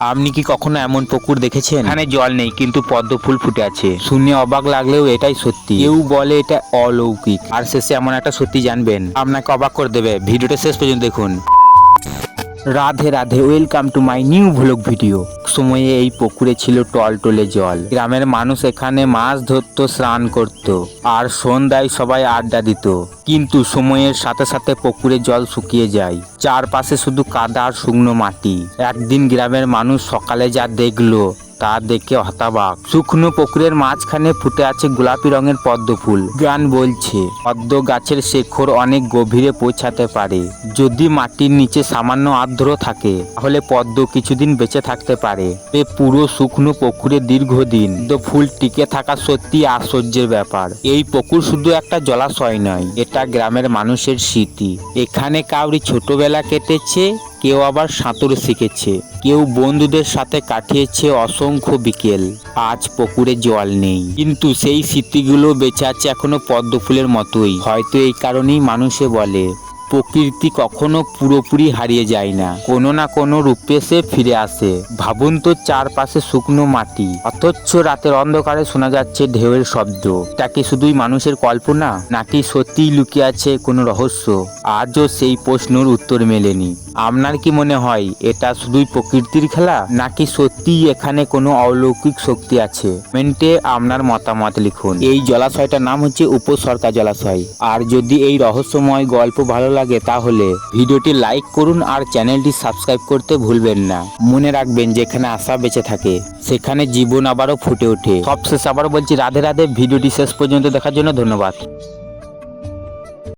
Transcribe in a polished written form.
আপনি কি কখনো এমন পুকুর দেখেছেন এখানে জল নেই কিন্তু পদ্ম ফুল ফুটে আছে? শুনে অবাক লাগলেও এটাই সত্যি। কেউ বলে এটা অলৌকিক, আর শেষে এমন একটা সত্যি জানবেন আপনাকে অবাক করে দেবে। ভিডিওটা শেষ পর্যন্ত দেখুন। Radhe Radhe, welcome to my new vlog video. সময়ে এই পুকুরে ছিল টলটলে জল। গ্রামের মানুষ এখানে মাছ ধরতো, স্নান করত, আর সন্ধ্যায় সবাই আড্ডা দিত। কিন্তু সময়ের সাথে সাথে পুকুরের জল শুকিয়ে যায়, চারপাশে শুধু কাদা আর শুকনো মাটি। একদিন গ্রামের মানুষ সকালে যা দেখলো তা দেখে হতবাক। শুকনো পুকুরের মাঝখানে ফুটে আছে গোলাপি রঙের পদ্ম ফুল। গান বলছে পদ্ম গাছের শেকড় অনেক গভীরে পৌঁছাতে পারে। যদি মাটির নিচে সামান্য আর্দ্র থাকে তাহলে পদ্ম কিছুদিন বেঁচে থাকতে পারে। এই পুরো শুকনো পুকুরে দীর্ঘদিন ফুল টিকে থাকা সত্যি আশ্চর্যের ব্যাপার। এই পুকুর শুধু একটা জলাশয় নয়, এটা গ্রামের মানুষের স্মৃতি। এখানে কাউরি ছোটবেলা কেটেছে, কেউ আবার সাঁতার শিখেছে, কেউ বন্ধুদের সাথে কাটিয়েছে অসংখ্য বিকেল। আজ পুকুরে জল নেই, কিন্তু সেই স্মৃতিগুলো বেঁচে আছে এখনো পদ্ম ফুলের মতোই। হয়তো এই কারণেই মানুষে বলে প্রকৃতি কখনো পুরোপুরি হারিয়ে যায় না, কোনো না কোনো রূপে সে ফিরে আসে। ভাবুন তো, চারপাশে শুকনো মাটি, অথচ রাতের অন্ধকারে শোনা যাচ্ছে ঢেউয়ের শব্দ। তা কি শুধুই মানুষের কল্পনা, নাকি সত্যিই লুকিয়ে আছে কোনো রহস্য? আজও সেই প্রশ্নের উত্তর মেলেনি। আপনার কি মনে হয় এটা শুধুই প্রকৃতির খেলা, নাকি সত্যিই এখানে কোনো অলৌকিক শক্তি আছে? কমেন্টে আপনার মতামত লিখুন। এই জলাশয়টার নাম হচ্ছে উপসর্কা জলাশয়। আর যদি এই রহস্যময় গল্প ভালো লাগে তাহলে ভিডিওটি লাইক করুন আর চ্যানেলটি সাবস্ক্রাইব করতে ভুলবেন না। মনে রাখবেন, যেখানে আশা বেঁচে থাকে সেখানে জীবন আবারও ফুটে ওঠে। সবশেষ আবারও বলছি রাধে রাধে। ভিডিওটি শেষ পর্যন্ত দেখার জন্য ধন্যবাদ।